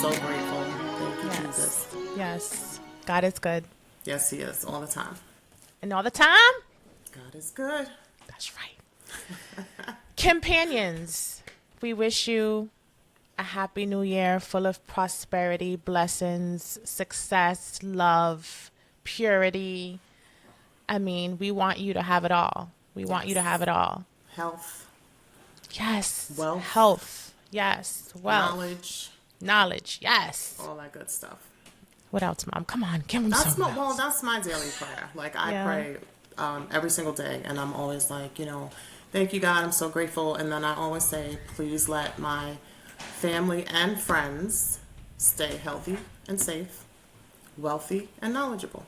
so grateful. Thank you, Yes. Jesus. Yes. God is good. Yes, He is all the time. And all the time? God is good. That's right. Companions, we wish you a happy new year full of prosperity, blessings, success, love, purity. I mean, we want you to have it all. We want you to have it all. Health, Yes. wealth, Health. Yes. Wealth. knowledge, Knowledge. Yes. all that good stuff. What else, Mom? Come on. Give them That's something my else. that's my daily prayer. Like I Yeah. pray every single day, and I'm always like, thank you, God. I'm so grateful. And then I always say, please let my family and friends stay healthy and safe, wealthy and knowledgeable.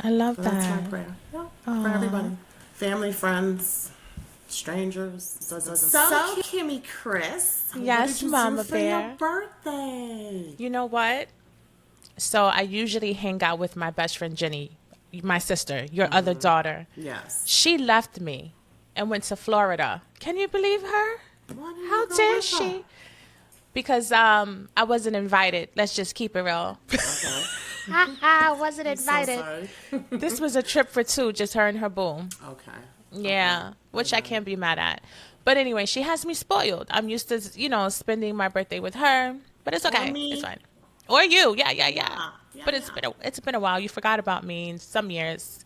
I love So that. that's my prayer. Yeah, for everybody, family, friends, strangers. So Kimmy, Chris, Yes, what did you Mama do for Bear. your birthday? You know what? So I usually hang out with my best friend Jenny, my sister, your other daughter. Yes. She left me and went to Florida. Can you believe her? Why didn't How you go dare with she? her? Because I wasn't invited. Let's just keep it real. Okay. I wasn't I'm so invited. sorry. This was a trip for two, just her and her boo. Okay. Yeah, which I can't be mad at. But anyway, she has me spoiled. I'm used to, spending my birthday with her, but it's okay. me. It's fine. Or you, yeah. Yeah, But it's been a while. You forgot about me in some years.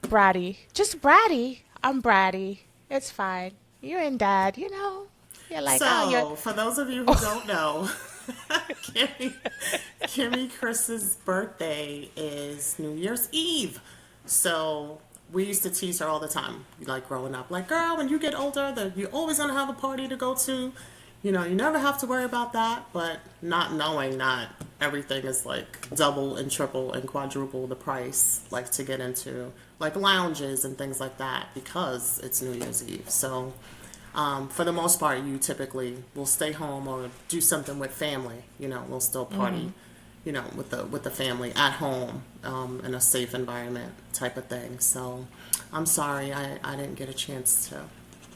Bratty, just bratty. I'm bratty. It's fine. You're in Dad. You're like, So, for those of you who don't know, Kimmy Chris's birthday is New Year's Eve. So we used to tease her all the time, like growing up. Like, girl, when you get older, you're always gonna have a party to go to. You never have to worry about that. But not knowing that everything is like double and triple and quadruple the price, like to get into like lounges and things like that because it's New Year's Eve. So. For the most part, you typically will stay home or do something with family. We'll still party, with the family at home in a safe environment type of thing. So I'm sorry I didn't get a chance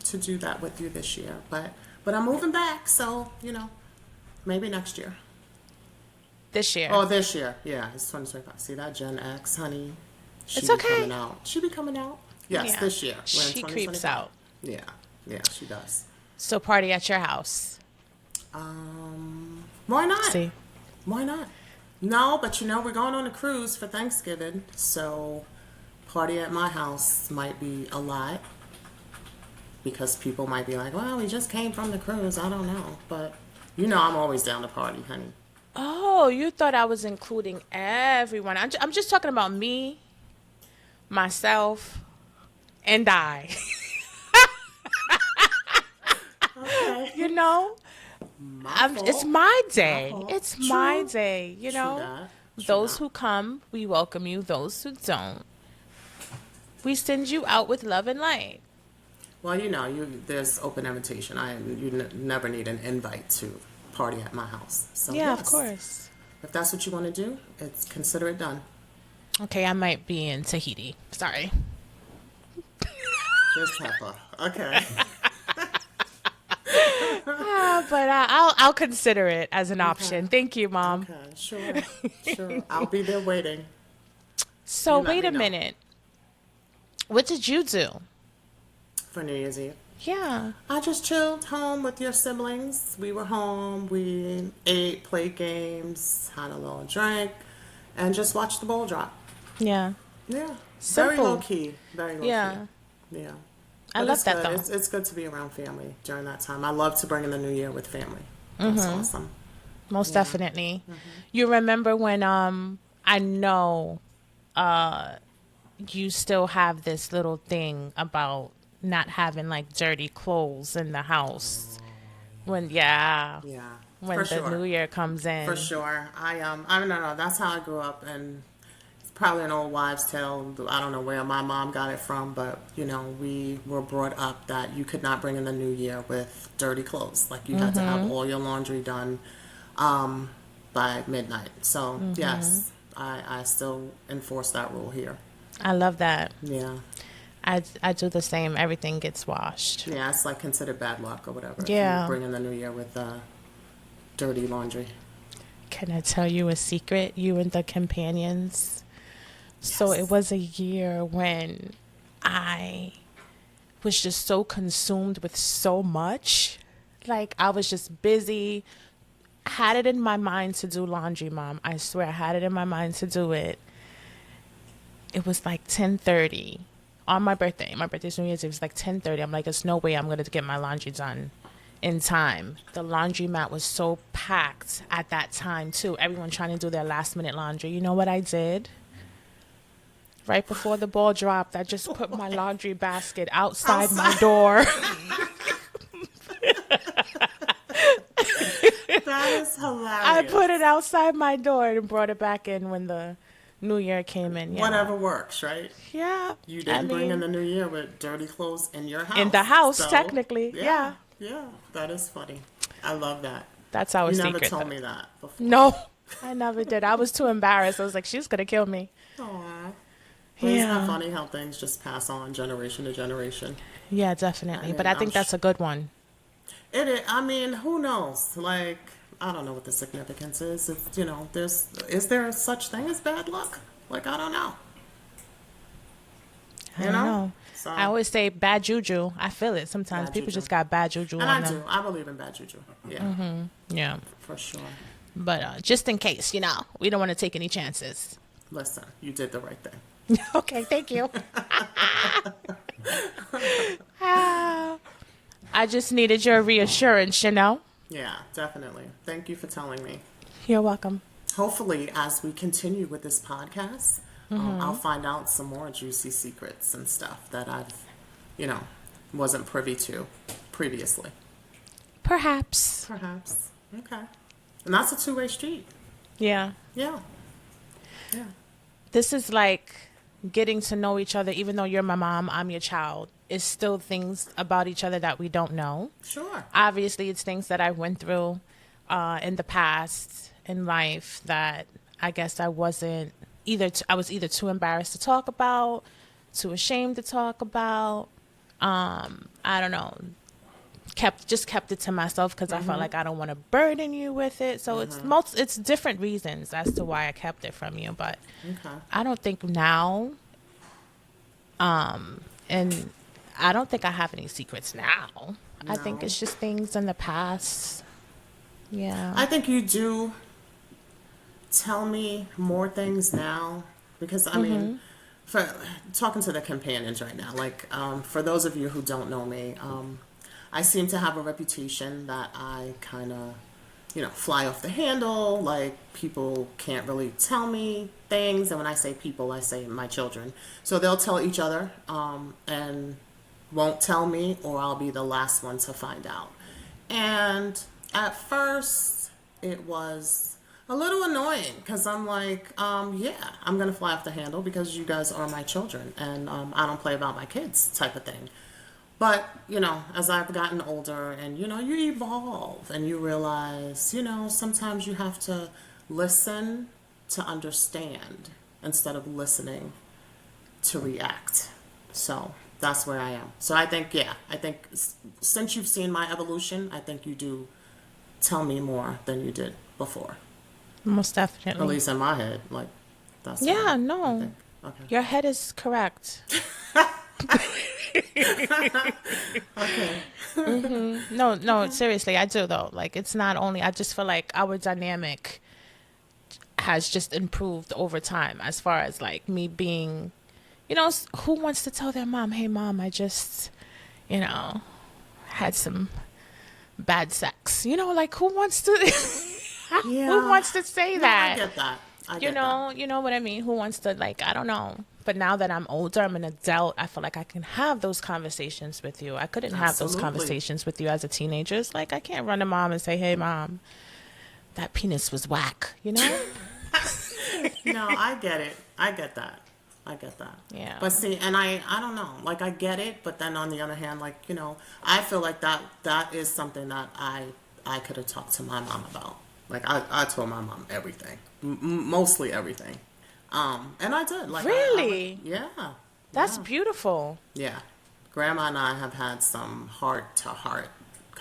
to do that with you this year. But I'm moving back, so maybe next year. this year. Oh, this year, yeah, it's 2025. See that Gen X, honey? It's okay. Be coming out. She be coming out. Yes, Yeah. this year. We're in She creeps 2025. out. Yeah, she does. So party at your house. Why not? See. Why not? No, but we're going on a cruise for Thanksgiving, so party at my house might be a lot because people might be like, well, we just came from the cruise. I don't know. But I'm always down to party, honey. Oh, you thought I was including everyone. I'm just talking about me, myself, and I. Okay. It's my day. fault. It's True. my day, True that. True Those that. who come, we welcome you. Those who don't, we send you out with love and light. Well, there's open invitation. Never need an invite to party at my house. So Yeah, yes, of course. if that's what you want to do, consider it done. Okay, I might be in Tahiti. Sorry. Just Peppa. Okay. But I'll consider it as an option. Thank you, Mom. Okay, sure. I'll be there waiting. So You let wait me a know. minute. What did you do? For New Year's Eve. Yeah. I just chilled home with your siblings. We were home. We ate, played games, had a little drink, and just watched the ball drop. Yeah. Yeah. Simple. Very low key. Very low Yeah. key. Yeah. I But love it's that, good. though. It's good to be around family during that time. I love to bring in the new year with family. That's awesome. Most definitely. You remember when I know you still have this little thing about not having like dirty clothes in the house. When Yeah. when For the sure. new year comes in. For sure. I don't know. That's how I grew up, and it's probably an old wives' tale. I don't know where my mom got it from, but we were brought up that you could not bring in the new year with dirty clothes. Like you had to have all your laundry done by midnight. So yes, I still enforce that rule here. I love that. Yeah. I do the same. Everything gets washed. Yeah, it's like considered bad luck or whatever. If Yeah. you bring in the new year with dirty laundry. Can I tell you a secret? You and the companions. So it was a year when I was just so consumed with so much. Like, I was just busy. Had it in my mind to do laundry, Mom. I swear, I had it in my mind to do it. It was like 10:30 on my birthday. My birthday's New Year's. It was like 10:30. I'm like, there's no way I'm going to get my laundry done in time. The laundromat was so packed at that time, too. Everyone trying to do their last minute laundry. You know what I did? Right before the ball dropped, I just put my laundry basket outside my door. That is hilarious. I put it outside my door and brought it back in when the New Year came in. Yeah. Whatever works, right? Yeah. You didn't bring in the New Year with dirty clothes in your house. In the house, so, technically. Yeah. Yeah, that is funny. I love that. That's our secret. You never told me that before. No, I never did. I was too embarrassed. I was like, she's going to kill me. Aww. But isn't that funny how things just pass on generation to generation? Yeah, definitely. But I think that's a good one. It is. I mean, who knows? Like, I don't know what the significance is. It's, is there such thing as bad luck? Like, I don't know. I don't know. So, I always say bad juju. I feel it. Sometimes people just got bad juju and on I them. do. I believe in bad juju. Yeah. Mm-hmm. Yeah. For sure. But just in case, we don't want to take any chances. Listen, you did the right thing. Okay, thank you. I just needed your reassurance, Yeah, definitely. Thank you for telling me. You're welcome. Hopefully, as we continue with this podcast, I'll find out some more juicy secrets and stuff that I've, wasn't privy to previously. Perhaps. Okay. And that's a two-way street. Yeah. Yeah. This is like getting to know each other, even though you're my mom, I'm your child. It's still things about each other that we don't know. Sure. Obviously, it's things that I went through in the past in life that I guess I wasn't I was either too embarrassed to talk about, too ashamed to talk about. I don't know. Kept it to myself because I felt like I don't want to burden you with it. So it's different reasons as to why I kept it from you. But I don't think now, and I don't think I have any secrets now. No. I think it's just things in the past. Yeah. I think you do tell me more things now because, I mean, for talking to the companions right now, like, for those of you who don't know me, I seem to have a reputation that I kind of, fly off the handle. Like, people can't really tell me things. And when I say people, I say my children. So they'll tell each other and won't tell me, or I'll be the last one to find out. And at first, it was a little annoying because I'm like, I'm going to fly off the handle because you guys are my children. And I don't play about my kids type of thing. But, as I've gotten older and, you evolve and you realize, sometimes you have to listen to understand instead of listening to react. So that's where I am. So I think since you've seen my evolution, I think you do tell me more than you did before. Most definitely. At least in my head. Like, that's yeah, no. Okay. Your head is correct. Okay. No, seriously, I do though. Like, it's not only, I just feel like our dynamic has just improved over time as far as like me being, who wants to tell their mom, hey mom, I just, had some bad sex, like who wants to, who wants to say that? I get that. You know what I mean? Who wants to, like, I don't know. But now that I'm older, I'm an adult, I feel like I can have those conversations with you. I couldn't have those conversations with you as a teenager. It's like, I can't run to mom and say, hey, mom, that penis was whack, No, I get it. I get that. Yeah. But see, and I don't know. Like, I get it, but then on the other hand, like, I feel like that is something that I could have talked to my mom about. Like, I told my mom everything. Mostly everything. And I did. Like, really? Yeah. That's beautiful. Yeah. Grandma and I have had some heart-to-heart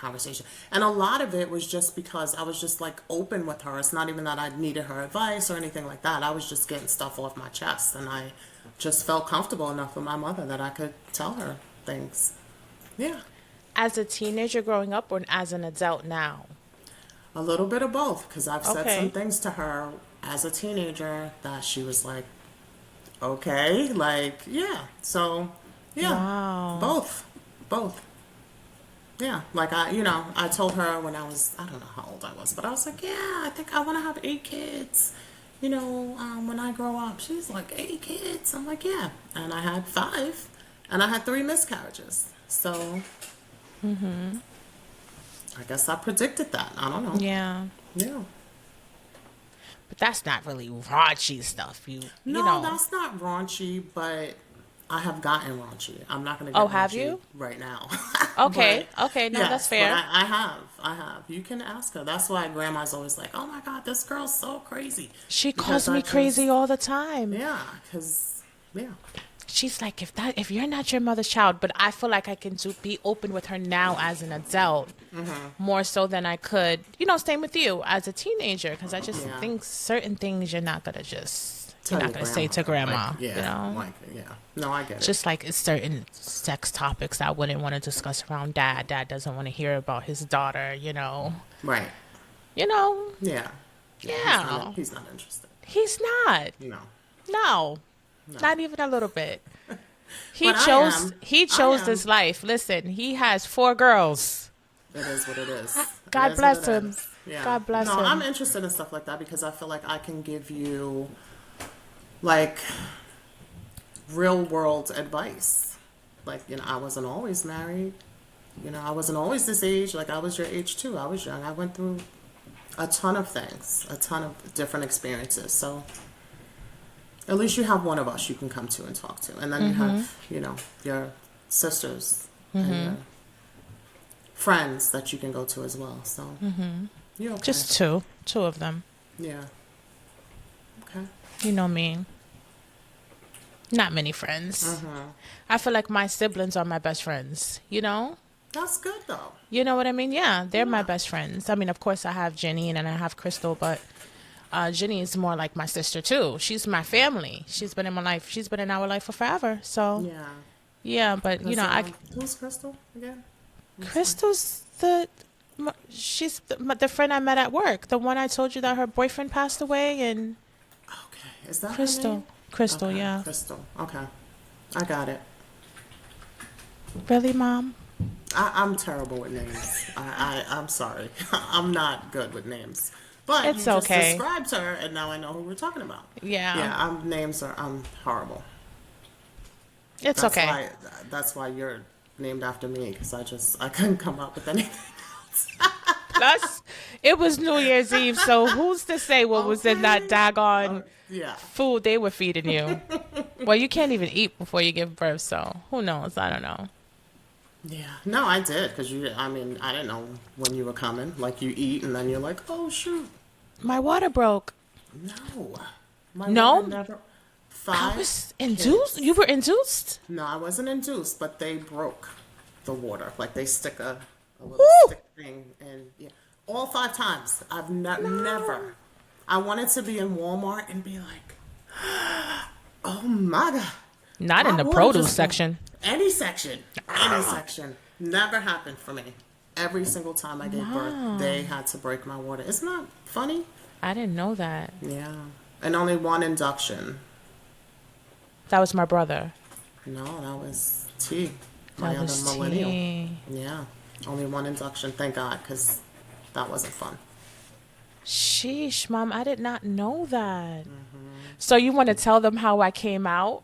conversation. And a lot of it was just because I was just like open with her. It's not even that I needed her advice or anything like that. I was just getting stuff off my chest, and I just felt comfortable enough with my mother that I could tell her things. Yeah. As a teenager growing up or as an adult now? A little bit of both, because I've said Okay. some things to her as a teenager that she was like, okay, like, yeah. So, yeah, Wow. both. Yeah, like I told her when I was, I don't know how old I was, but I was like, yeah, I think I want to have 8 kids, when I grow up. She's like, 8 kids? I'm like, yeah. And I had 5, and I had 3 miscarriages. So, I guess I predicted that. I don't know. Yeah. Yeah. But that's not really raunchy stuff. You No, know. that's not raunchy, but I have gotten raunchy. I'm not going to get Oh, have raunchy you? right now. Okay. But, Okay. No, yes, that's fair. But I have. You can ask her. That's why grandma's always like, oh my God, this girl's so crazy. She Because calls me I crazy just- all the time. Yeah, because, yeah. She's like, if you're not your mother's child, but I feel like I can be open with her now as an adult, more so than I could, same with you as a teenager, because I just Yeah. think certain things you're not gonna say to grandma. grandma, Like, yeah, like, yeah. No, I get it. Just like it's certain sex topics I wouldn't want to discuss around dad. Dad doesn't want to hear about his daughter, Right. Yeah. Yeah. He's not interested. He's not. No. No. Not even a little bit. He But I chose am. he I chose am. this life. Listen, he has 4 girls. It is what it is. God It is bless what it him. is. Yeah. God bless no, him. I'm interested in stuff like that because I feel like I can give you like real world advice. Like, I wasn't always married. I wasn't always this age. Like, I was your age too. I was young. I went through a ton of things, a ton of different experiences. So at least you have one of us you can come to and talk to. And then you have, your sisters and your friends that you can go to as well. So you're okay. Just two of them. Yeah. Okay. You know me. Not many friends. I feel like my siblings are my best friends, That's good though. You know what I mean? Yeah, they're my best friends. I mean, of course, I have Jenny and then I have Crystal, but Jenny is more like my sister too. She's my family. She's been in my life. She's been in our life for forever. So yeah, but who's Crystal again? Crystal's she's the friend I met at work. The one I told you that her boyfriend passed away, and Okay, is that Crystal. her name? Crystal, Okay, yeah. Crystal. Okay, I got it. Really, Mom? I'm terrible with names. I'm sorry. I'm not good with names. But It's you just okay. described her, and now I know who we're talking about. Yeah. Yeah, I'm horrible. It's okay. That's why you're named after me, because I couldn't come up with anything. Plus, it was New Year's Eve, so who's to say what was in that daggone Yeah. food they were feeding you? Well, you can't even eat before you give birth, so who knows? I don't know. Yeah. No, I did, because I didn't know when you were coming. Like, you eat, and then you're like, oh, shoot. My water broke. No. No? water never. I was induced? You were induced? No, I wasn't induced, but they broke the water. Like, they stick a little Woo! stick thing in. Yeah. All 5 times. I've never. I wanted to be in Walmart and be like, oh my God. Not in My the water produce just- section. Any section. Any section. Never happened for me. Every single time I gave birth, they had to break my water. Isn't that funny? I didn't know that. Yeah. And only 1 induction. That was my brother. No, that was T. My That other was millennial. T. Yeah. Only 1 induction. Thank God, because that wasn't fun. Sheesh, Mom, I did not know that. So you want to tell them how I came out?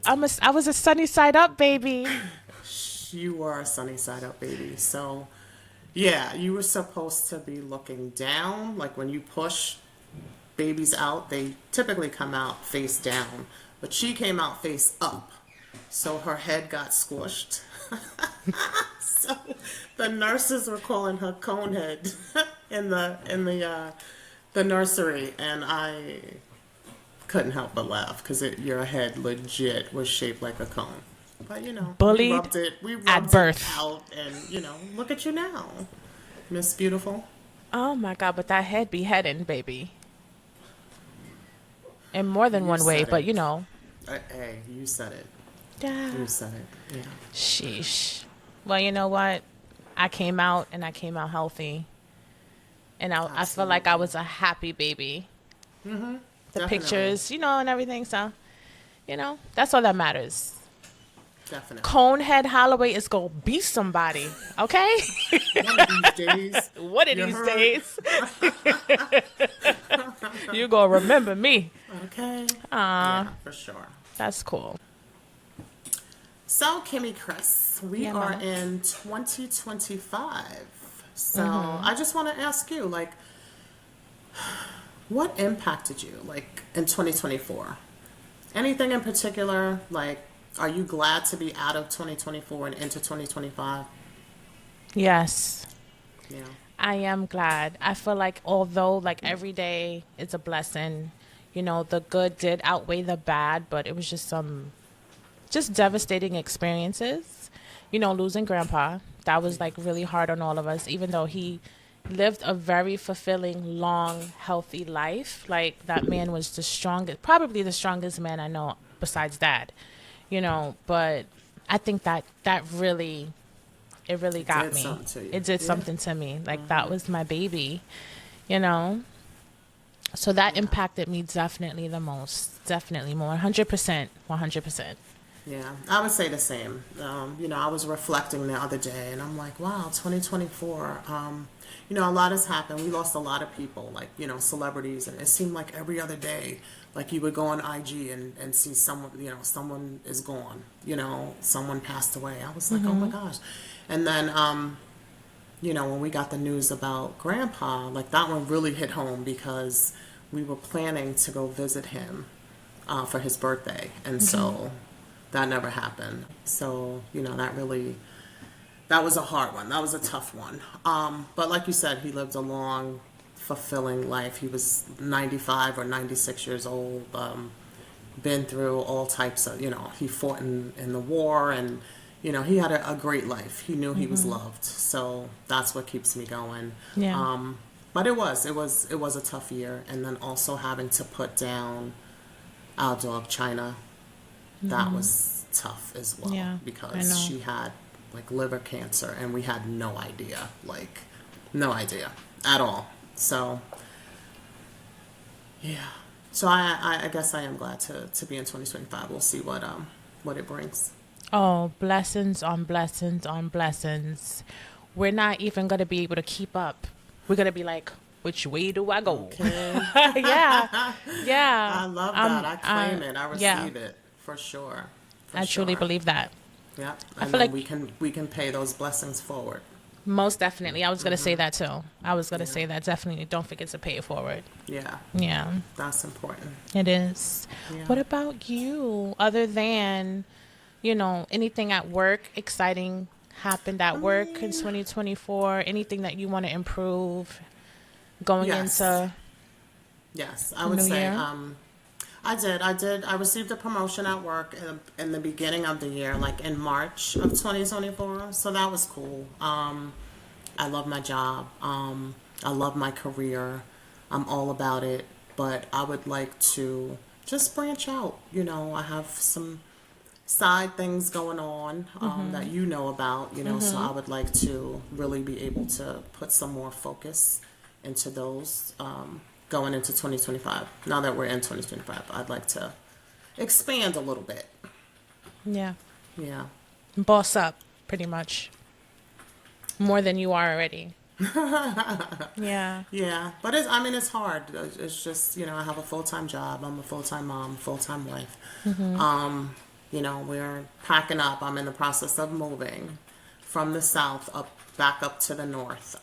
I was a sunny side up baby. You were a sunny side up baby. So, yeah, you were supposed to be looking down. Like, when you push babies out, they typically come out face down. But she came out face up. So her head got squished. So the nurses were calling her conehead in the nursery, and I couldn't help but laugh because your head legit was shaped like a cone. But bullied we rubbed at it birth. out, and look at you now, Miss Beautiful. Oh my God, but that head be heading, baby. In more than You one way, said but it. Hey, you said it. Yeah. You said it. Yeah. Sheesh. Well, you know what? I came out and I came out healthy. And I feel like I Absolutely. was a happy baby. The Definitely. pictures, and everything. So, that's all that matters. Definitely. Conehead Holloway is going to be somebody. Okay? One of these days. One of You these heard? days. You're going to remember me. Okay. Yeah, for sure. That's cool. So, Kimmy, Chris, we Yeah, are Mama. in 2025. So, I just want to ask you, like, what impacted you, like, in 2024? Anything in particular? Like, are you glad to be out of 2024 and into 2025? Yes. Yeah. I am glad. I feel like although like every day is a blessing, the good did outweigh the bad, but it was just devastating experiences. Losing grandpa, that was like really hard on all of us, even though he lived a very fulfilling, long, healthy life. Like that man was probably the strongest man I know besides dad, but I think that really it really got Did me. something to you. It did Yeah. something to me. Like that was my baby, you know? So that impacted me definitely the most. Definitely more. 100%. 100%. Yeah, I would say the same. I was reflecting the other day, and I'm like, wow, 2024. A lot has happened. We lost a lot of people, like, celebrities, and it seemed like every other day, like you would go on IG and see someone, someone is gone, someone passed away. I was like, oh my gosh. And then, when we got the news about Grandpa, like that one really hit home because we were planning to go visit him for his birthday, and so that never happened. So, that was a hard one. That was a tough one. But like you said, he lived a long, fulfilling life. He was 95 or 96 years old, been through all types of, he fought in the war, and, he had a great life. He knew he was loved. So that's what keeps me going. Yeah. But it was a tough year. And then also having to put down our dog, China, that was tough as well, Yeah, I because know. she had like liver cancer, and we had no idea, like no idea at all. So yeah, so I guess I am glad to be in 2025. We'll see what it brings. Oh, blessings on blessings on blessings. We're not even going to be able to keep up. We're going to be like, which way do I go? Okay. Yeah. Yeah. I love that. I claim it. I yeah. receive it for sure. For I truly sure. believe that. Yeah, I and feel then like we can pay those blessings forward. most definitely. I was going to say that too. I was going to say that definitely. Don't forget to pay it forward. Yeah, Yeah, that's important. it is. Yeah. What about you? Other than, anything at work exciting happened at work in 2024? Anything that you want to improve going Yes. into Yes, I would New say Year? I did. I received a promotion at work in the beginning of the year, like in March of 2024. So that was cool. I love my job. I love my career. I'm all about it. But I would like to just branch out. I have some side things going on that you know about. So I would like to really be able to put some more focus into those. Going into 2025. Now that we're in 2025, I'd like to expand a little bit. Yeah, Yeah. boss up pretty much more than you are already. Yeah, Yeah. But it's hard. It's just, I have a full-time job. I'm a full-time mom, full-time wife. We're packing up. I'm in the process of moving from the south back up to the north.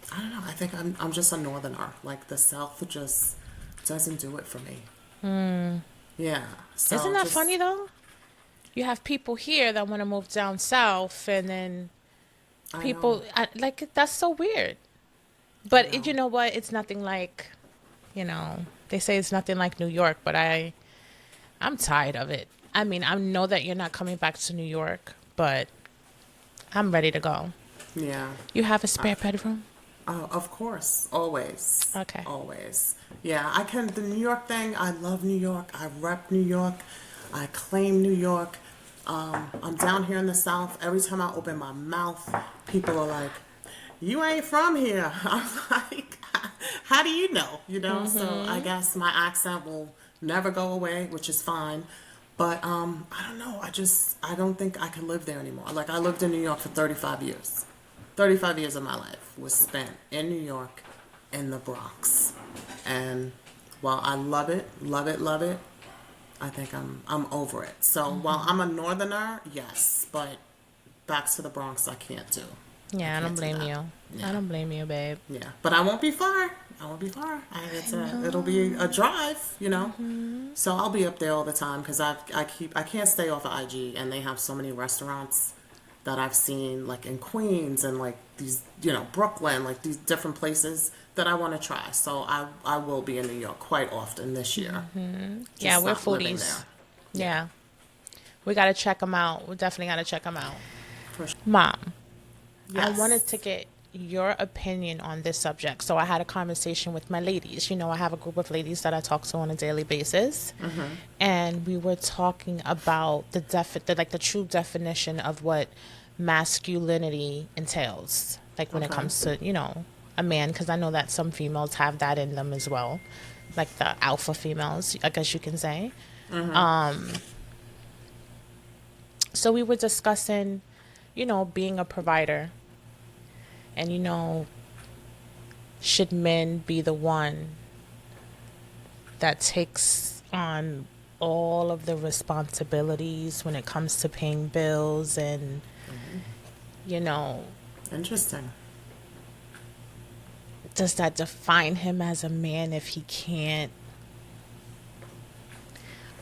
I don't know. I think I'm just a northerner. Like the south just doesn't do it for me. Yeah. So isn't that just- funny though? You have people here that want to move down south, and then I people know. like that's so weird. But know. you know what? It's nothing like, they say it's nothing like New York, but I'm tired of it. I mean, I know that you're not coming back to New York, but I'm ready to go. Yeah. You have a spare bedroom? Oh, of course. Always. Okay. Always. Yeah, I can. The New York thing, I love New York. I rep New York. I claim New York. I'm down here in the South. Every time I open my mouth, people are like, you ain't from here. I'm like, how do you know? You know, so I guess my accent will never go away, which is fine. But I don't know. I don't think I can live there anymore. Like, I lived in New York for 35 years. 35 years of my life was spent in New York, in the Bronx. And while I love it, love it, love it, I think I'm over it. So while I'm a northerner, yes, but back to the Bronx I can't do. Yeah, I don't blame you. Yeah. I don't blame you, babe. Yeah, but I won't be far. It'll be a drive, you know. So I'll be up there all the time because I can't stay off of IG, and they have so many restaurants that I've seen like in Queens and like these, you know, Brooklyn, like these different places that I want to try. So I will be in New York quite often this year. Yeah, we're not living foodies. there. Yeah. We got to check them out. We definitely got to check them out. For sure. Mom, I Yes. wanted to get your opinion on this subject. So I had a conversation with my ladies. You know, I have a group of ladies that I talk to on a daily basis. And we were talking about the true definition of what masculinity entails. Like when it Okay. comes to, you know, a man, because I know that some females have that in them as well. Like the alpha females, I guess you can say. So we were discussing, you know, being a provider. And, you know, should men be the one that takes on all of the responsibilities when it comes to paying bills and, you know, Interesting. does that define him as a man if he can't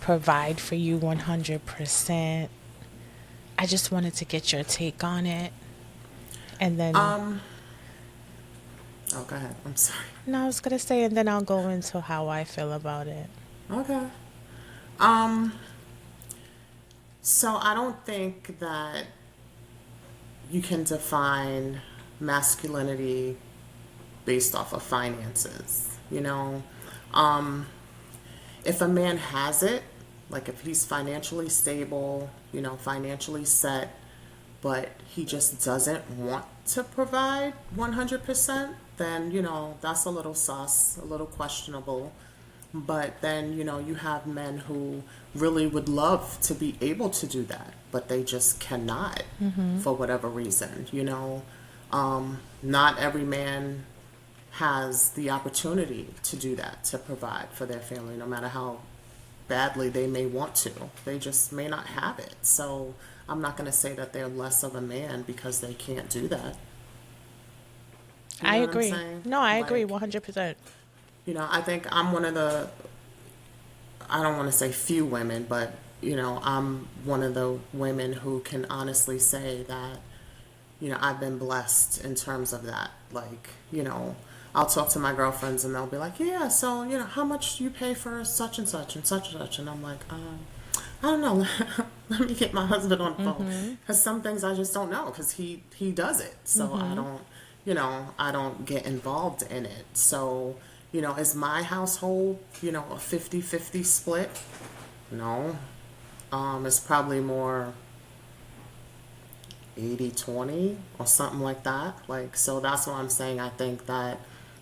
provide for you 100%? I just wanted to get your take on it. And then... Oh, go ahead. I'm sorry. No, I was going to say, and then I'll go into how I feel about it. Okay. So I don't think that you can define masculinity based off of finances, you know. If a man has it, like if he's financially stable, you know, financially set, but he just doesn't want to provide 100%, then, you know, that's a little sus, a little questionable. But then, you know, you have men who really would love to be able to do that, but they just cannot for whatever reason, you know. Not every man has the opportunity to do that, to provide for their family, no matter how badly they may want to. They just may not have it. So I'm not going to say that they're less of a man because they can't do that. You I know what I'm agree. saying? No, I Like, agree 100%. You know, I think I'm one of the, I don't want to say few women, but, you know, I'm one of the women who can honestly say that, you know, I've been blessed in terms of that. Like, you know, I'll talk to my girlfriends and they'll be like, yeah, so, you know, how much do you pay for such and such and such and such? And I'm like, I don't know. Let me get my husband on the phone. Because some things I just don't know because he does it. So I don't, you know, I don't get involved in it. So, you know, is my household, you know, a 50-50 split? No. It's probably more 80-20 or something like that. Like, so that's why I'm saying I think that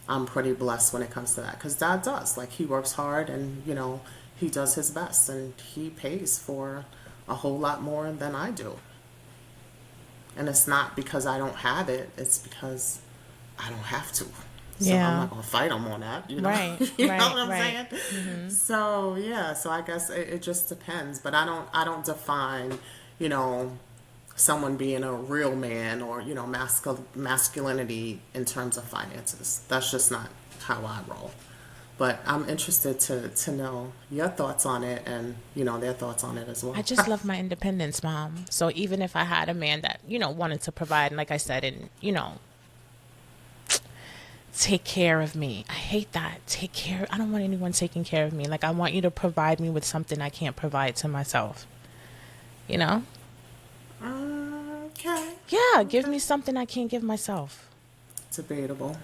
I'm pretty blessed when it comes to that. Because Dad does. Like, he works hard and, you know, he does his best. And he pays for a whole lot more than I do. And it's not because I don't have it. It's because I don't have to. So Yeah. I'm not going to fight him on that. You know? Right, You right, know what I'm right. saying? So, yeah. So I guess it just depends. But I don't define, you know, someone being a real man or, you know, masculinity in terms of finances. That's just not how I roll. But I'm interested to know your thoughts on it and, you know, their thoughts on it as well. I just love my independence, Mom. So even if I had a man that, you know, wanted to provide, and like I said, and, you know, take care of me. I hate that. I don't want anyone taking care of me. Like, I want you to provide me with something I can't provide to myself. You know? Okay. Yeah, give Okay. me something I can't give myself. Debatable.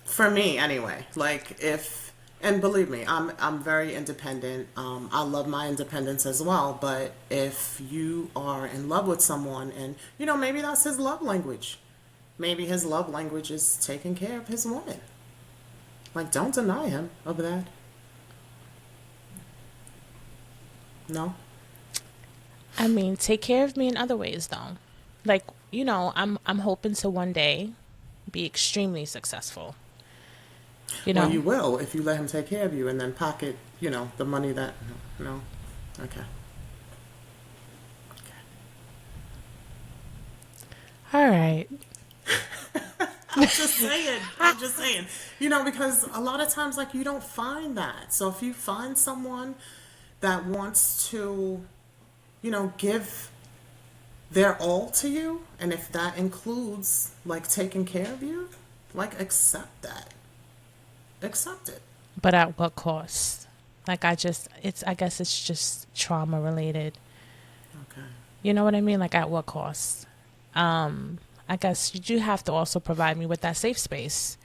For me, anyway. Like if, and believe me, I'm very independent. I love my independence as well. But if you are in love with someone, and maybe that's his love language. Maybe his love language is taking care of his woman. Like, don't deny him of that. No. I mean, take care of me in other ways though. Like, I'm hoping to one day be extremely successful. You Well, know? you will if you let him take care of you and then pocket, the money that. No. Okay. All right. I'm just saying. I'm just saying. Because a lot of times, like, you don't find that. So if you find someone that wants to, give their all to you, and if that includes, like, taking care of you, like, accept that. Accept it. But at what cost? Like I guess it's just trauma related. Okay. You know what I mean? Like at what cost? I guess you do have to also provide me with that safe space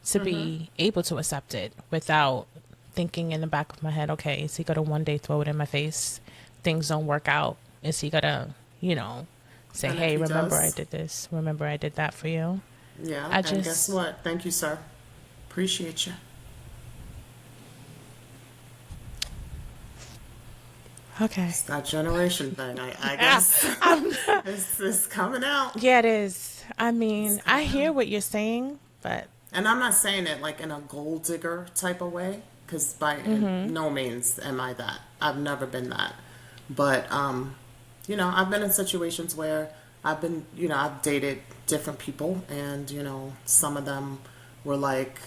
to be able to accept it without thinking in the back of my head, okay, is he gonna one day throw it in my face? Things don't work out. Is he gonna, say, And if hey, he remember I does, did this, remember I did that for you? yeah. I And guess just what? Thank you, sir. Appreciate you. okay. It's that generation thing, I guess. It's coming out. Yeah, it is. I mean, It's I coming hear out. what you're saying, but And I'm not saying it like in a gold digger type of way, because by no means am I that. I've never been that. But, I've been in situations where I've dated different people, and, some of them were like,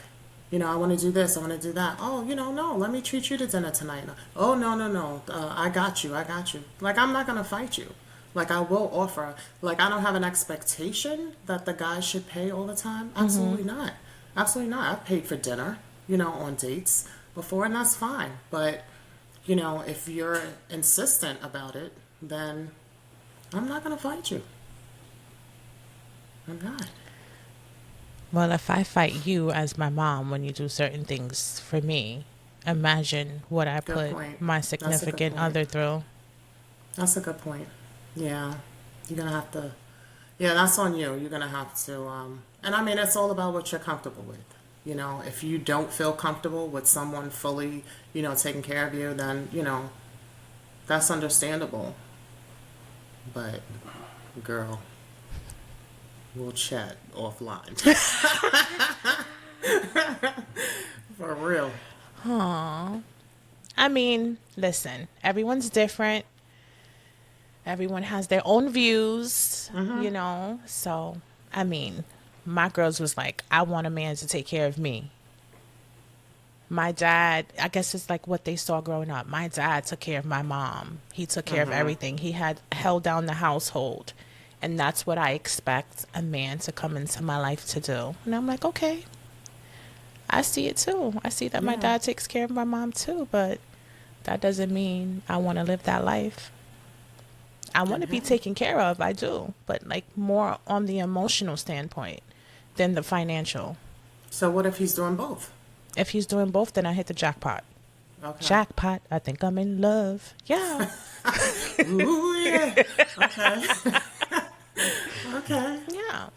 I want to do this, I want to do that. Oh, no, let me treat you to dinner tonight. Oh, no, no, no, I got you, I got you. Like, I'm not going to fight you. Like, I will offer. Like, I don't have an expectation that the guy should pay all the time. Absolutely not. Absolutely not. I've paid for dinner, on dates before, and that's fine. But, if you're insistent about it, then I'm not going to fight you. I'm not. well, if I fight you as my mom when you do certain things for me, imagine what I Good put point. my That's a good significant point. other through. That's a good point. Yeah. You're going to have to. Yeah, that's on you. You're going to have to. And I mean, it's all about what you're comfortable with. If you don't feel comfortable with someone fully, taking care of you, then, that's understandable. But, girl, we'll chat offline. For real. Aw. I mean, listen, everyone's different. Everyone has their own views, So, I mean, my girls was like, I want a man to take care of me. My dad, I guess it's like what they saw growing up. My dad took care of my mom. He took care of everything. He had held down the household. And that's what I expect a man to come into my life to do. And I'm like, okay, I see it too. I see that my Yeah. dad takes care of my mom too, but that doesn't mean I want to live that life. I want to be Okay. taken care of, I do, but like more on the emotional standpoint than the financial. So what if he's doing both? If he's doing both, then I hit the jackpot. Okay. Jackpot, I think I'm in love. Yeah. Ooh, yeah. Okay. Okay. Yeah.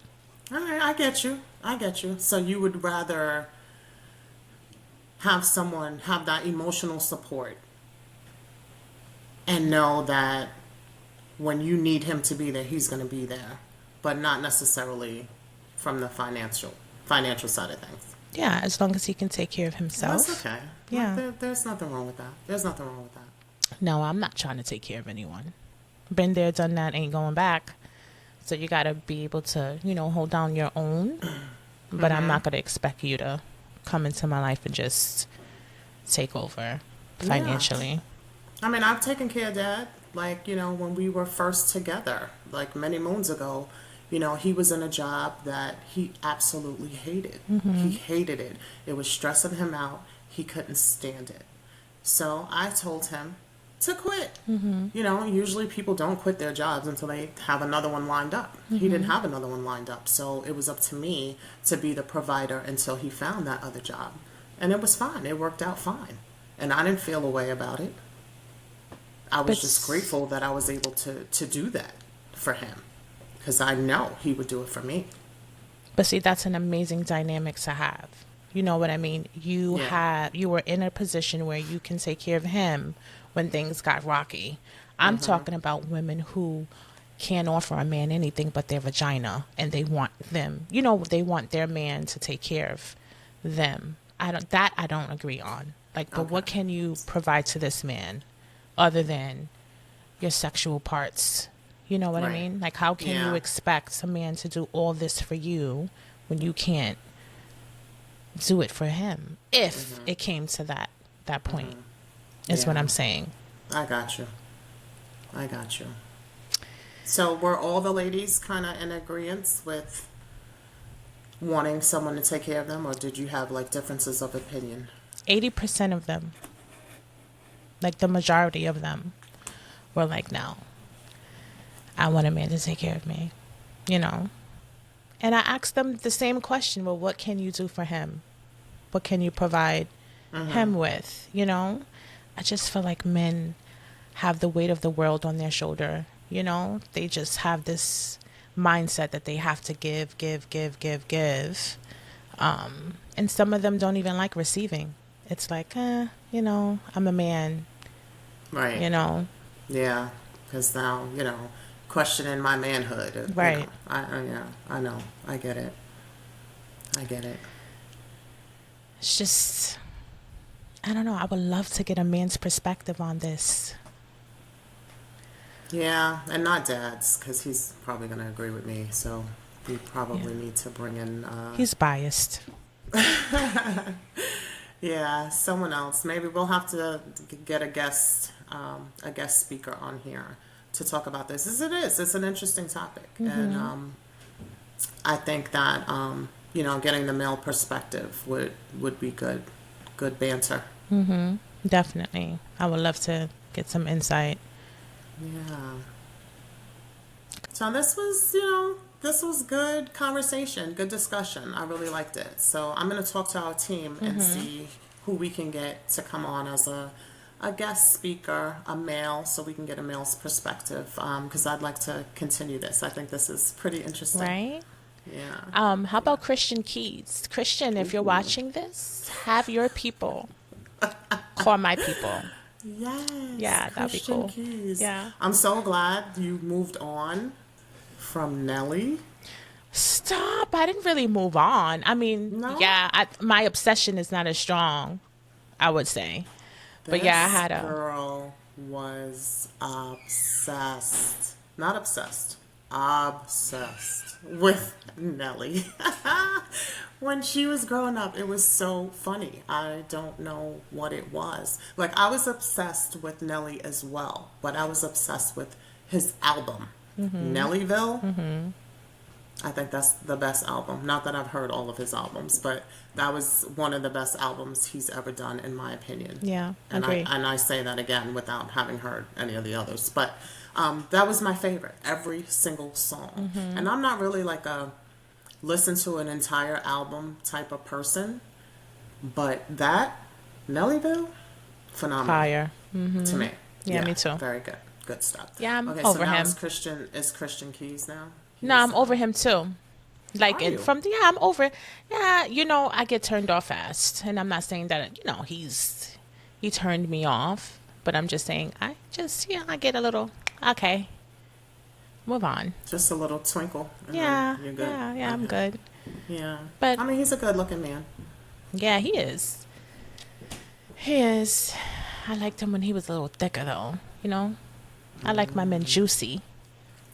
All right. I get you. I get you. So you would rather have someone have that emotional support and know that when you need him to be there, he's going to be there, but not necessarily from the financial side of things. Yeah, as long as he can take care of That's himself. okay. Yeah. There's nothing wrong with that. There's nothing wrong with that. No, I'm not trying to take care of anyone. Been there, done that, ain't going back. So you got to be able to, hold down your own. But I'm not going to expect you to come into my life and just take over financially. I mean, I've taken care of Dad. Like, when we were first together, like many moons ago, he was in a job that he absolutely hated. He hated it. It was stressing him out. He couldn't stand it. So I told him to quit. You know, usually people don't quit their jobs until they have another one lined up. He didn't have another one lined up. So it was up to me to be the provider until he found that other job. And it was fine. It worked out fine. And I didn't feel a way about it. I was just grateful that I was able to do that for him. Because I know he would do it for me. But see, that's an amazing dynamic to have. You know what I mean? You were in a position where you can take care of him when things got rocky. I'm talking about women who can't offer a man anything but their vagina, and they want them, you know, they want their man to take care of them. I don't agree on. Like, but what can you provide to this man other than your sexual parts? You know what I mean? Like, how can you expect a man to do all this for you when you can't do it for him if it came to that point? Is what I'm saying. I got you. So were all the ladies kind of in agreement with wanting someone to take care of them, or did you have like differences of opinion? 80% of them, like the majority of them, were like, no, I want a man to take care of me, you know? And I asked them the same question. Well, what can you do for him? What can you provide him with, you know? I just feel like men have the weight of the world on their shoulder, you know? They just have this mindset that they have to give. And some of them don't even like receiving. It's like, you know, I'm a man. Right. You know? Yeah, because now, you know, questioning my manhood. Right. You know, I know. I get it. It's just, I don't know. I would love to get a man's perspective on this. Yeah, and not Dad's, because he's probably going to agree with me. So we probably need to bring in... He's biased. Yeah, someone else. Maybe we'll have to get a guest speaker on here to talk about this. As it is, it's an interesting topic. And I think that, you know, getting the male perspective would be good banter. Definitely. I would love to get some insight. Yeah. So this was good conversation, good discussion. I really liked it. So I'm going to talk to our team and see who we can get to come on as a guest speaker, a male, so we can get a male's perspective, because I'd like to continue this. I think this is pretty interesting. Right? Yeah. How about Christian Keys? Christian, if you're watching this, have your people call my people. Yes. Yeah, that'd be Christian cool. Keys. Yeah. I'm so glad you moved on from Nelly. Stop. I didn't really move on. I mean, No? my obsession is not as strong, I would say. But yeah, I had This girl was obsessed. Not obsessed. Obsessed with Nelly. When she was growing up, it was so funny. I don't know what it was. Like, I was obsessed with Nelly as well, but I was obsessed with his album, Nellyville. I think that's the best album. Not that I've heard all of his albums, but that was one of the best albums he's ever done, in my opinion. Yeah, and agree. I say that again without having heard any of the others. But that was my favorite, every single song. And I'm not really like a listen to an entire album type of person, but that Nellyville, phenomenal. Fire. To me. Yeah, me too. Very good stuff. Yeah, I'm okay, over so now him. Is Christian Keys now? No, I'm over him too. Like, Are you? I'm over it. Yeah, you know, I get turned off fast. And I'm not saying that, you know, he turned me off. But I'm just saying, I get a little, okay, move on. Just a little twinkle. And Yeah, then you're good. yeah, I'm good. Yeah. But I mean, he's a good looking man. yeah, he is. He is. I liked him when he was a little thicker, though. You know, I like my men juicy.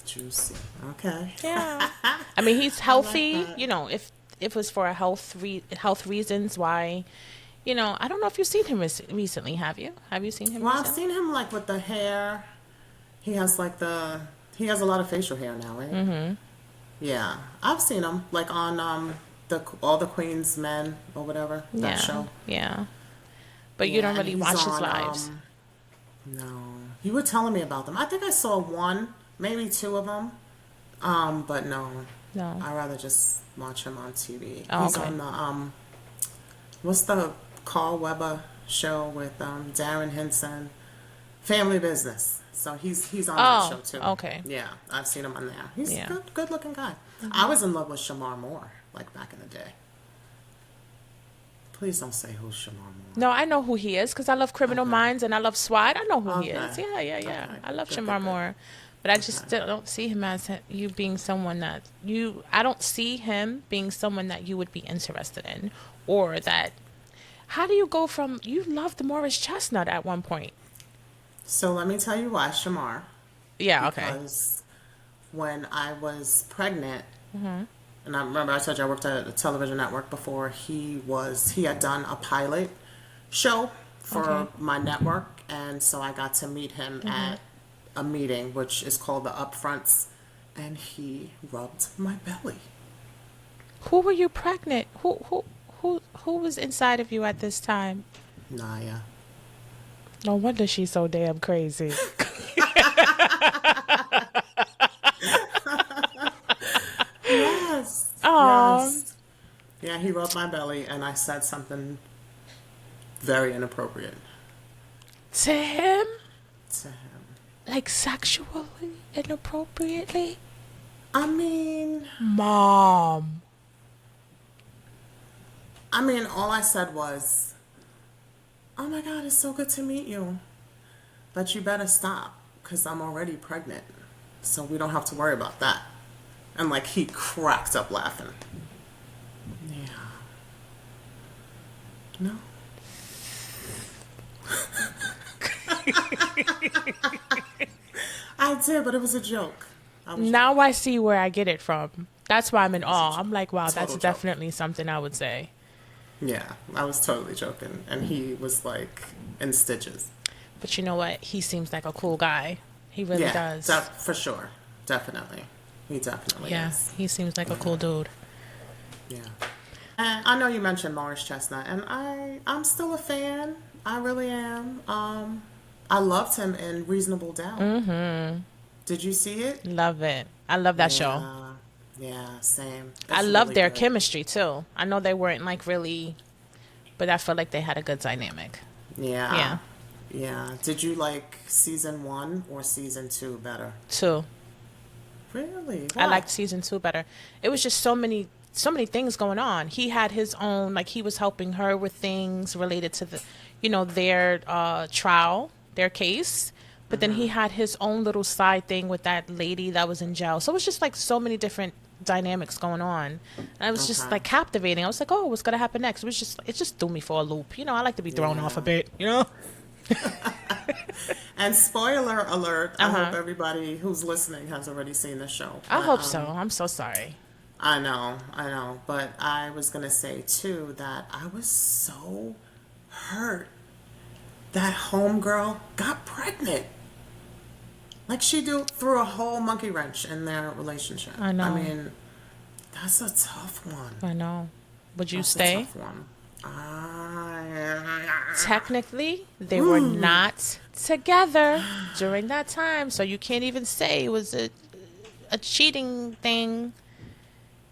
Juicy. Okay. Yeah. I mean, he's healthy. that. You know, if it was for health reasons, why? You know, I don't know if you've seen him recently. Have you? Have you seen him? Well, I've recently? seen him like with the hair. He has a lot of facial hair now, right? Yeah, I've seen him like on All the Queen's Men or whatever, that show. Yeah. But you don't and really he's watch his on, lives. No. You were telling me about them. I think I saw one, maybe two of them. But no. No. I'd rather just watch him on TV. Oh, He's okay. on the, what's the Carl Weber show with Darren Henson? Family Business. So he's on that show too. Okay. Yeah, I've seen him on there. He's Yeah. a good looking guy. I was in love with Shamar Moore, like back in the day. Please don't say who's Shamar Moore. No, I know who he is because I love Criminal Minds and I love SWAT. I know who he is. Okay. Yeah. Okay. I love Good, Shamar good. Moore. But I just still don't see him as you being someone that I don't see him being someone that you would be interested in, or that. How do you go from you loved Morris Chestnut at one point? So let me tell you why, Shamar. Yeah. Okay. Because when I was pregnant, and I remember I told you I worked at a television network before. He had done a pilot show for my network, and so I got to meet him at a meeting, which is called the Upfronts, and he rubbed my belly. Who were you pregnant? Who was inside of you at this time? Naya. No wonder she's so damn crazy. Yes. Aw. Yes. Yeah, he rubbed my belly, and I said something very inappropriate To him? to him. Like sexually inappropriately? I mean, Mom. all I said was, "Oh my God, it's so good to meet you. But you better stop, because I'm already pregnant. So we don't have to worry about that." And like, he cracked up laughing. Yeah. No. I did, but it was a joke. Now I see where I get it from. That's why I'm in awe. I'm like, wow, Total that's joke. definitely something I would say. Yeah, I was totally joking. And he was like in stitches. But you know what? He seems like a cool guy. He really does. For sure. Definitely. He definitely Yeah, is. he seems like a cool dude. Yeah. And I know you mentioned Morris Chestnut, and I'm still a fan. I really am. I loved him in Reasonable Doubt. Mm-hmm. Did you see it? Love it. I love that show. Yeah, same. I It's love really their good. chemistry too. I know they weren't like really, but I felt like they had a good dynamic. Yeah. Yeah. Did you like season 1 or season 2 better? 2. Really? I Why? liked season 2 better. It was just so many things going on. He had his own, like he was helping her with things related to their trial, their case. But then he had his own little side thing with that lady that was in jail. So it was just like so many different dynamics going on. And it was just like captivating. I was like, oh, what's going to happen next? It just threw me for a loop. I like to be thrown off a bit, And spoiler alert, I hope everybody who's listening has already seen the show. I But, hope so. I'm so sorry. I know. But I was going to say, too, that I was so hurt that homegirl got pregnant. Like, she threw a whole monkey wrench in their relationship. I know. I mean, that's a tough one. I know. Would you That's stay? a tough one. Technically, they were not together during that time. So you can't even say it was a cheating thing.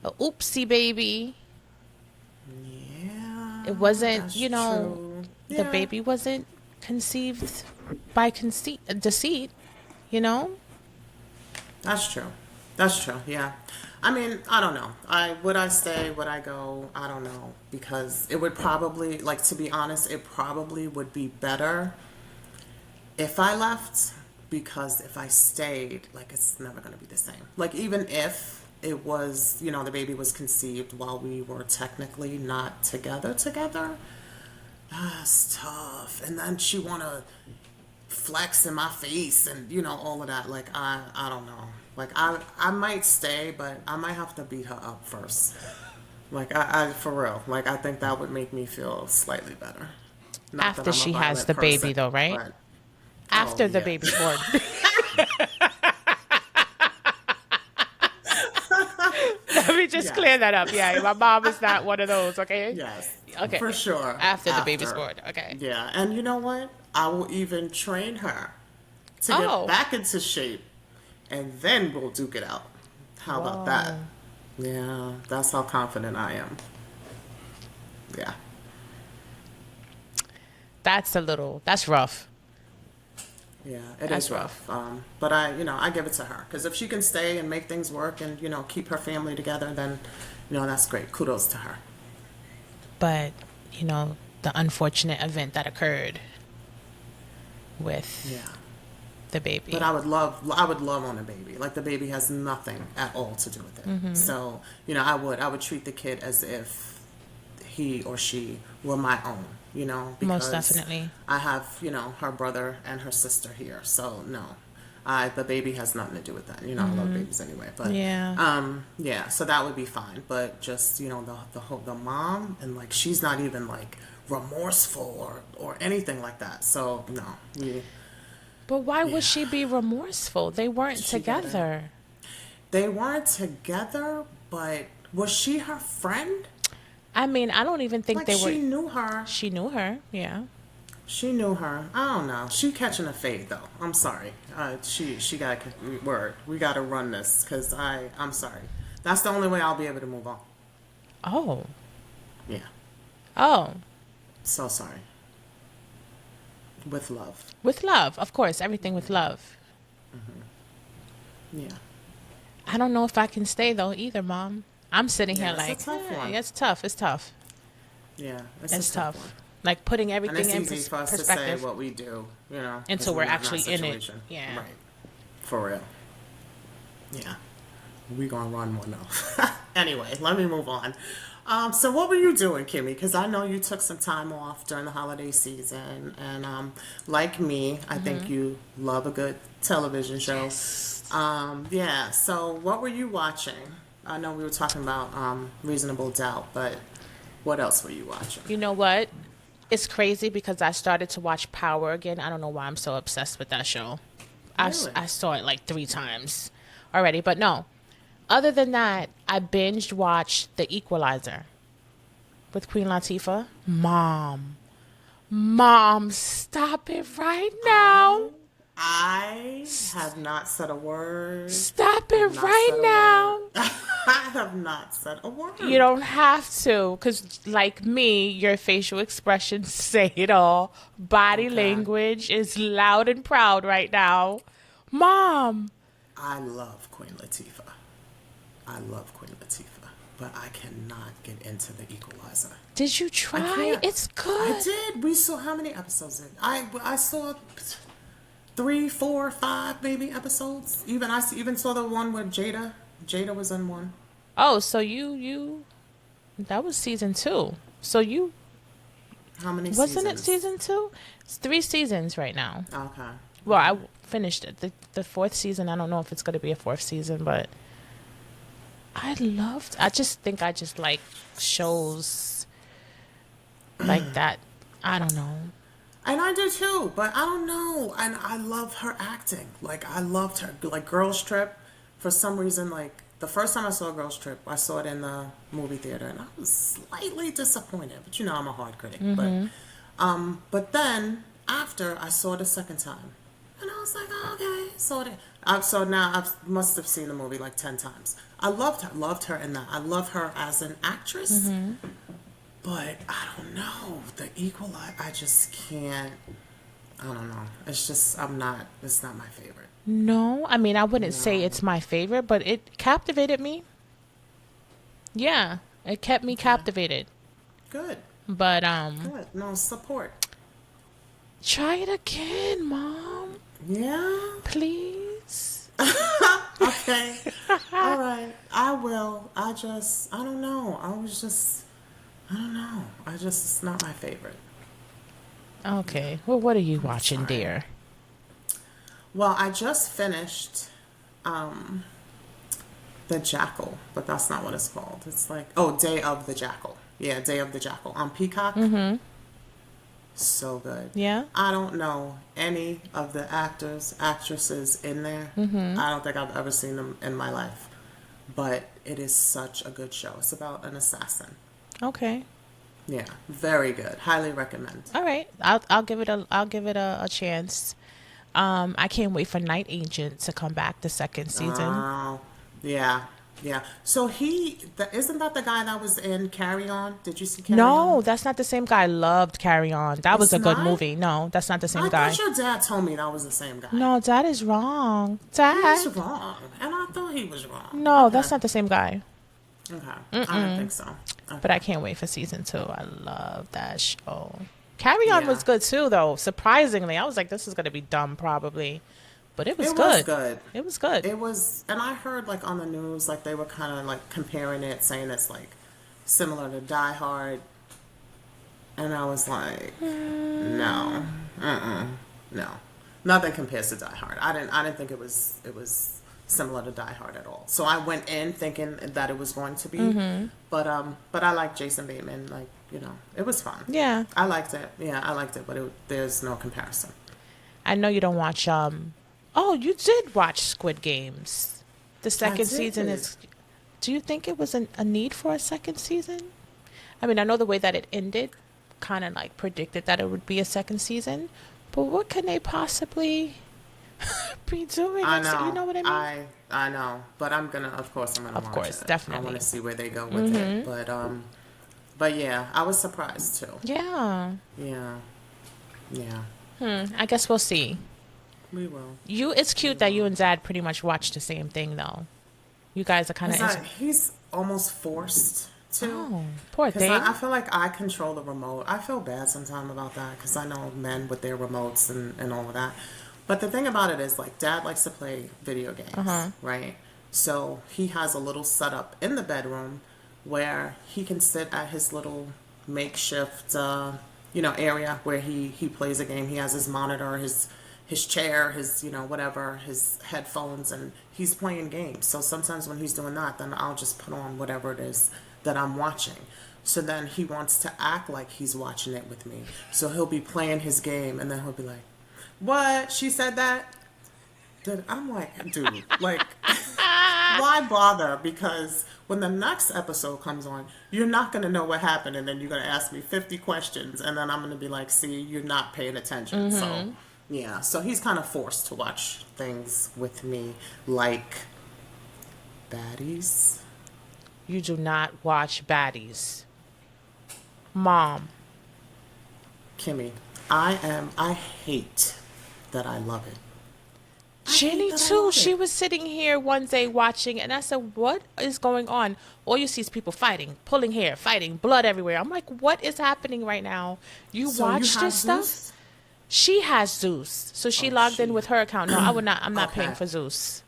A oopsie baby. Yeah. It wasn't, that's true. true. The Yeah. baby wasn't conceived by deceit, That's true. Yeah. I don't know. Would I stay? Would I go? I don't know, because it would probably, like, to be honest, it probably would be better if I left, because if I stayed, like, it's never going to be the same. Like, even if it was, the baby was conceived while we were technically not together, that's tough. And then she want to flex in my face and all of that. Like, I don't know. Like, I might stay, but I might have to beat her up first. Like, I for real. Like, I think that would make me feel slightly better. Not that After I'm a she has violent the baby, person, though, right? but- After the yeah. baby's born. Let me me just Yes. clear that up. Yeah, my mom is not one of those, okay? Yes. Okay. For sure. After the baby's born. Okay. Yeah. And you know what? I will even train her to get Oh. back into shape, and then we'll duke it out. How about that? Whoa. Yeah. That's how confident I am. Yeah. That's rough. Yeah, it That's is rough. But I give it to her because if she can stay and make things work and keep her family together, then that's great. Kudos to her. But, the unfortunate event that occurred with Yeah. the baby. But I would love on a baby. Like the baby has nothing at all to do with it. Mm-hmm. So I would treat the kid as if he or she were my own. Because Most definitely. I have her brother and her sister here. So no, the baby has nothing to do with that. I love babies anyway. But Yeah. So that would be fine. But just the mom, and like she's not even like remorseful or anything like that. So no, But why would she be remorseful? They weren't together. They weren't together, but was she her friend? I mean, I don't even think Like they were. she knew her. She knew her, yeah. She knew her. I don't know. She catching a fade though. I'm sorry. She got word. We got to run this because I'm sorry. That's the only way I'll be able to move on. Oh. Yeah. Oh. So sorry. With love. With love, of course. Everything with love. Yeah. I don't know if I can stay though either, Mom. I'm sitting here It's like, a tough one. it's tough. It's tough. Yeah. It's a tough. one. Like putting And everything it's in easy for us to perspective. say what we do, Until 'cause we're not actually that in it. situation. Yeah. Right. For real. Yeah. We gonna run one though. Anyway, let me move on. So what were you doing, Kimmy? Because I know you took some time off during the holiday season, and like me, I think you love a good television show. Yes. Yeah. So what were you watching? I know we were talking about Reasonable Doubt, but what else were you watching? You know what? It's crazy because I started to watch Power again. I don't know why I'm so obsessed with that show. Really? I saw it like 3 times already, but no. Other than that, I binged watched The Equalizer with Queen Latifah. Mom, stop it right now. I have not said a word. Stop it Not right said a now. word. I have not said a word. You don't have to, because like me, your facial expressions say it all. Body Okay. language is loud and proud right now. Mom. I love Queen Latifah. But I cannot get into The Equalizer. Did you I try? can't. It's good. I did. We saw how many episodes? I saw 3, 4, 5 maybe episodes. I even saw the one with Jada. Jada was in one. Oh, so you that was season 2. So you How many wasn't it seasons? season 2? It's 3 seasons right now. Okay. Well, I finished it. The 4th season, I don't know if it's going to be a 4th season, but I just think I just like shows like that. I don't know. And I do too, but I don't know. And I love her acting. Like, I loved her. Like, Girls Trip, for some reason, like, the first time I saw Girls Trip, I saw it in the movie theater, and I was slightly disappointed. But I'm a hard critic. But then, after, I saw it a second time. And I was like, oh, okay, saw it. So now I must have seen the movie like 10 times. I loved her in that. I love her as an actress. But I don't know. The Equalizer, I just can't. I don't know. It's not my favorite. No, I mean, I wouldn't say it's my favorite, but it captivated me. Yeah, it kept me captivated. Good. But Good. No, support. try it again, Mom. Yeah? Please. Okay. All right. I will. I don't know. I don't know. It's not my favorite. Okay. Well, what are you watching, sorry. dear? Well, I just finished The Jackal, but that's not what it's called. It's like, Day of the Jackal. Yeah, Day of the Jackal on Peacock. So good. Yeah? I don't know any of the actors, actresses in there. I don't think I've ever seen them in my life. but it is such a good show. It's about an assassin. Okay. Yeah, very good. Highly recommend. All right. I'll give it a chance. I can't wait for Night Agent to come back the second season. Oh, yeah, yeah. So isn't that the guy that was in Carry On? Did you see Carry No, On? that's not the same guy. I loved Carry On. That was It's a good not? movie. No, that's not the same I guy. thought your dad told me that was the same guy. No, that is wrong. He's Dad. wrong, and I thought he was wrong. No, Okay. that's not the same guy. Okay, I don't think so. Okay. But I can't wait for season 2. I love that show. Carry On Yeah. was good too, though. Surprisingly, I was like, this is gonna be dumb probably, but it was It good. was good. It was good. It was, and I heard like on the news, like they were kind of like comparing it, saying it's like similar to Die Hard, and I was like, no, no, nothing compares to Die Hard. I didn't think it was similar to Die Hard at all. So I went in thinking that it was going to be, but I like Jason Bateman, like it was fun. Yeah. I liked it. Yeah, I liked it, but there's no comparison. I know you don't watch. Oh, you did watch Squid Games. The second season did. is. Do you think it was a need for a second season? I mean, I know the way that it ended, kind of like predicted that it would be a second season, but what can they possibly be doing? I know. You know what I mean? I know, but I'm gonna watch course, it. definitely. I want to see where they go with it, but yeah, I was surprised too. Yeah. Yeah. I guess we'll see. We will. It's cute that you and Dad pretty much watch the same thing, though. You guys are kind of. He's almost forced to. Oh, poor thing. I feel like I control the remote. I feel bad sometimes about that because I know men with their remotes and all of that. But the thing about it is, like, Dad likes to play video games, right? So he has a little setup in the bedroom where he can sit at his little makeshift, area where he plays a game. He has his monitor, his chair, his, whatever, his headphones, and he's playing games. So sometimes when he's doing that, then I'll just put on whatever it is that I'm watching. So then he wants to act like he's watching it with me. So he'll be playing his game, and then he'll be like, what? She said that? Then I'm like, dude, like, why bother? Because when the next episode comes on, you're not going to know what happened, and then you're going to ask me 50 questions, and then I'm going to be like, see, you're not paying attention. So, yeah. So he's kind of forced to watch things with me, like Baddies. You do not watch Baddies. Mom. Kimmy, I hate that I love it. Jenny too. She was sitting here one day watching, and I said, "What is going on?" All you see is people fighting, pulling hair, fighting, blood everywhere. I'm like, "What is happening right now?" You watch this stuff? Zeus? She has Zeus, so she logged in with her account. No, I would not. I'm not Okay. paying for Zeus.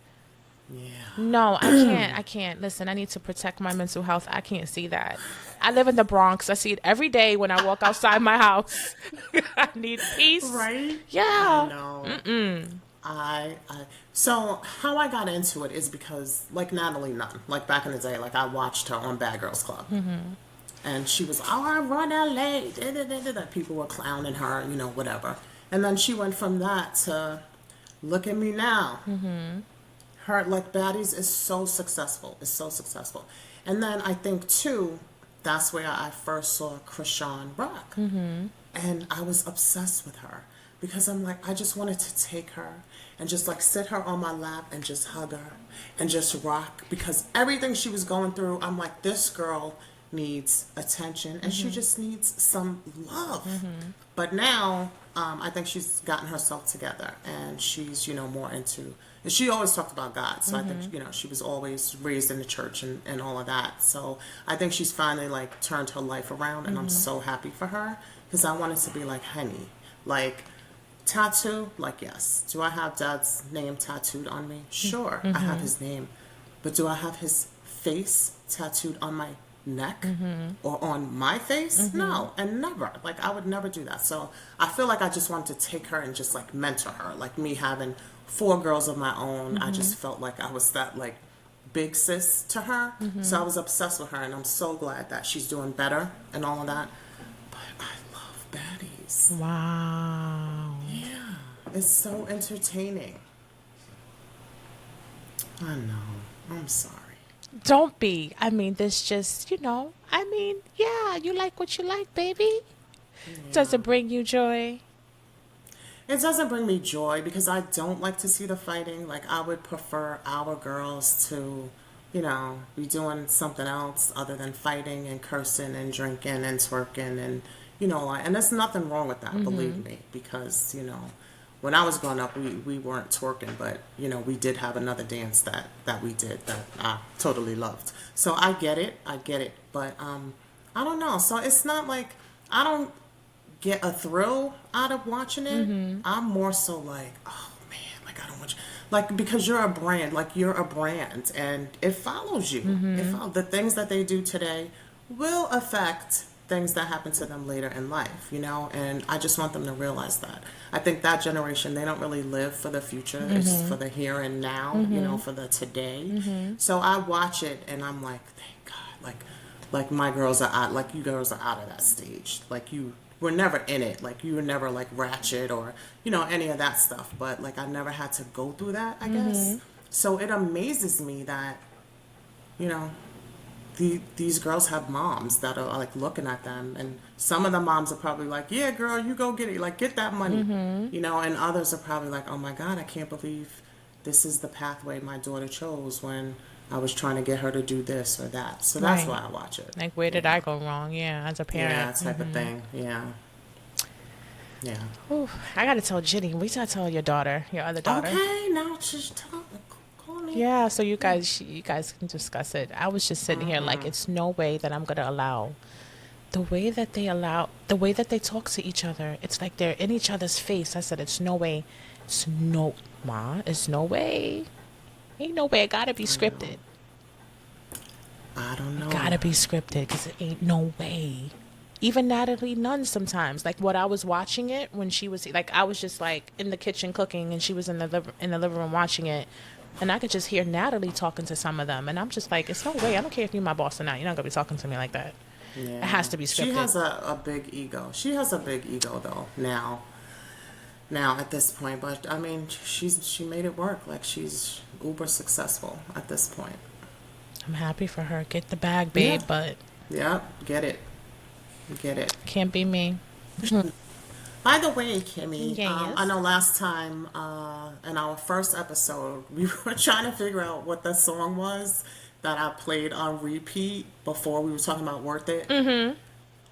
Yeah. No, I can't. I can't. Listen, I need to protect my mental health. I can't see that. I live in the Bronx. I see it every day when I walk outside my house. I need peace. Right? Yeah. I know. So how I got into it is because, like, Natalie Nunn, like back in the day, like I watched her on Bad Girls Club. And she was, oh, I run LA. That people were clowning her, whatever. And then she went from that to look at me now. Her, like, Baddies is so successful. It's so successful. And then I think, too, that's where I first saw Krishan Rock. And I was obsessed with her because I'm like, I just wanted to take her and just like sit her on my lap and just hug her and just rock, because everything she was going through, I'm like, this girl needs attention and she just needs some love. But now I think she's gotten herself together and she's, more into, and she always talked about God. So I think, she was always raised in the church and all of that. So I think she's finally like turned her life around, and I'm so happy for her because I wanted to be like, honey, like, tattoo, like, yes. Do I have Dad's name tattooed on me? Sure, I have his name. But do I have his face tattooed on my neck or on my face? No, and never. Like, I would never do that. So I feel like I just wanted to take her and just like mentor her. Like me having 4 girls of my own, I just felt like I was that like big sis to her. So I was obsessed with her, and I'm so glad that she's doing better and all of that. But I love Baddies. Wow. Yeah, it's so entertaining. I know. I'm sorry. Don't be. I mean, this just, yeah, you like what you like, baby. Does it bring you joy? It doesn't bring me joy because I don't like to see the fighting. Like, I would prefer our girls to, be doing something else other than fighting and cursing and drinking and twerking and, and there's nothing wrong with that, believe me, because, when I was growing up, we weren't twerking, but, we did have another dance that we did that I totally loved. So I get it, but, I don't know. So it's not like, I don't get a thrill out of watching it. I'm more so like, oh man, like I don't want you, like, because you're a brand, and it follows you. The things that they do today will affect things that happen to them later in life, and I just want them to realize that. I think that generation, they don't really live for the future. It's for the here and now, for the today. So I watch it and I'm like, thank God, like my girls are out, like you girls are out of that stage. Like you were never in it. Like you were never like ratchet or, any of that stuff. But like I never had to go through that, I guess. So it amazes me that, these girls have moms that are like looking at them, and some of the moms are probably like, yeah girl, you go get it, like get that money, and others are probably like, oh my God, I can't believe this is the pathway my daughter chose when I was trying to get her to do this or that. So that's why I watch it. Like, where did I go wrong? Yeah, as a parent. Yeah, type of thing. Yeah. Ooh, I gotta tell Jenny. We gotta tell your daughter, your other daughter. Okay, now just call me. Yeah, so you guys can discuss it. I was just sitting here like, it's no way that I'm gonna allow the way that they talk to each other. It's like they're in each other's face. I said, it's no way. It's no way. Ain't no way. It gotta be scripted. I don't know. It gotta be scripted because it ain't no way. Even Natalie Nunn sometimes, like what I was watching it when she was like, I was just like in the kitchen cooking and she was in the living room watching it, and I could just hear Natalie talking to some of them, and I'm just like, it's no way. I don't care if you're my boss or not. You're not gonna be talking to me like that. Yeah. It has to be scripted. She has a big ego. She has a big ego though now at this point, but I mean, she made it work. Like she's uber successful at this point. I'm happy for her. Get the bag, babe, but get it. Can't be me. By the way, Kimmy, Yes. I know last time in our first episode, we were trying to figure out what the song was that I played on repeat before we were talking about Worth It.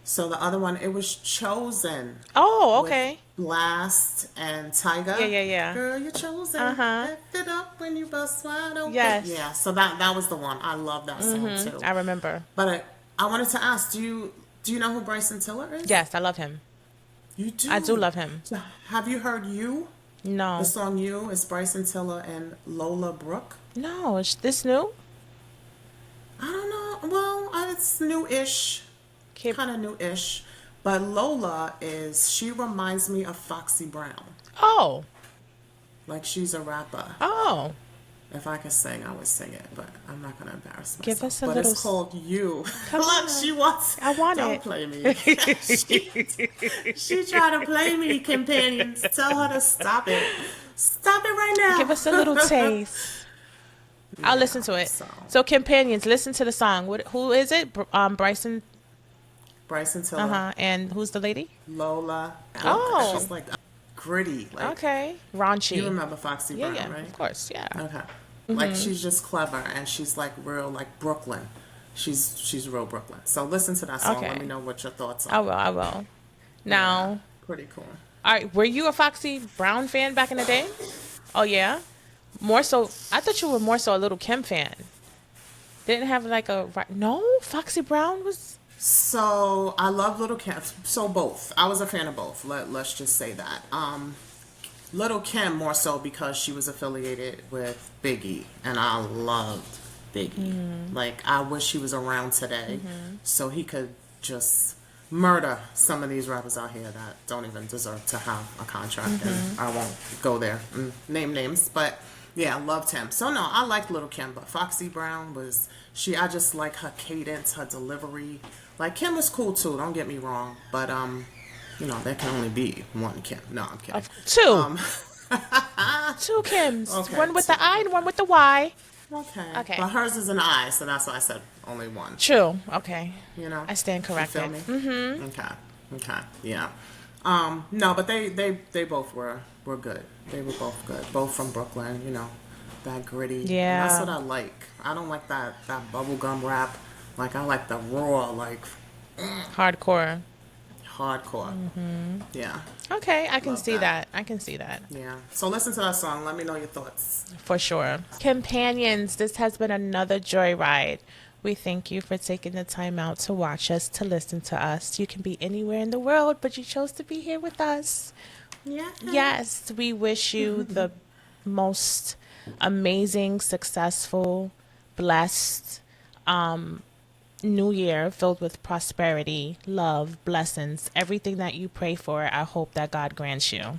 So the other one, it was Chosen. Oh, okay. With Blast and Tyga. Yeah. Girl, you're chosen. Lift it up when you bust wide open. Yes. Yeah, so that was the one. I love that song too. I remember. But I wanted to ask, do you know who Bryson Tiller is? Yes, I love him. You do? I do love him. So have you heard You? No. The song You is Bryson Tiller and Lola Brooke. No, is this new? I don't know. Well, it's new-ish. Kind of new-ish. But Lola she reminds me of Foxy Brown. Oh. Like she's a rapper. Oh. If I could sing, I would sing it, but I'm not going to embarrass myself. Give us a but little... it's called You. Come Look, on. she wants... I want Don't it. play me. she tried to play me, companions. Tell her to stop it. Stop it right now. Give us a little taste. I'll listen to it. So, companions, listen to the song. Who is it? Bryson Tiller. And who's the lady? Lola. Oh. She's like gritty. Like, okay. Raunchy. You remember Foxy Brown, right? Of course, yeah. Okay. Like she's just clever and she's like real like Brooklyn. She's real Brooklyn. So listen to that song. Okay. Let me know what your thoughts are. I will. Now. Yeah, pretty cool. All right. Were you a Foxy Brown fan back in the day? Oh yeah. More so. I thought you were more so a Little Kim fan. Didn't have like no. Foxy Brown was. So I love Little Kim. So both. I was a fan of both. Let's just say that. Little Kim more so because she was affiliated with Biggie, and I loved Biggie. Like I wish he was around today, so he could just murder some of these rappers out here that don't even deserve to have a contract. And I won't go there and name names, but yeah, I loved him. So no, I liked Little Kim, but Foxy Brown was I just like her cadence, her delivery. Like Kim was cool too. Don't get me wrong, but there can only be one Kim. No, I'm kidding. Two. Two Kims. Okay, one with the I and one with the Y. Okay. Okay. But hers is an I, so that's why I said only one. True. Okay. You know? I stand corrected. You feel me? Mm-hmm. Okay. Okay. Yeah. No, but they both were good. They were both good. Both from Brooklyn, you know. That gritty. Yeah. And that's what I like. I don't like that bubblegum rap. Like, I like the raw, like, Hardcore. hardcore. Mm-hmm. Yeah. Okay, I can Love see that. that. I can see that. Yeah. So listen to that song. Let me know your thoughts. For sure. Companions, this has been another joyride. We thank you for taking the time out to watch us, to listen to us. You can be anywhere in the world, but you chose to be here with us. Yeah. Yes, we wish you the most amazing, successful, blessed new year filled with prosperity, love, blessings, everything that you pray for. I hope that God grants you.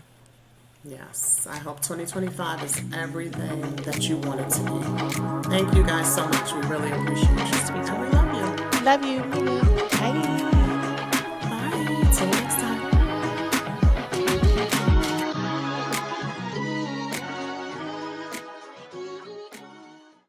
Yes. I hope 2025 is everything that you want it to be. Thank you guys so much. We really appreciate you. Sweet. And we love you. Love you. Bye. Bye. Till next time.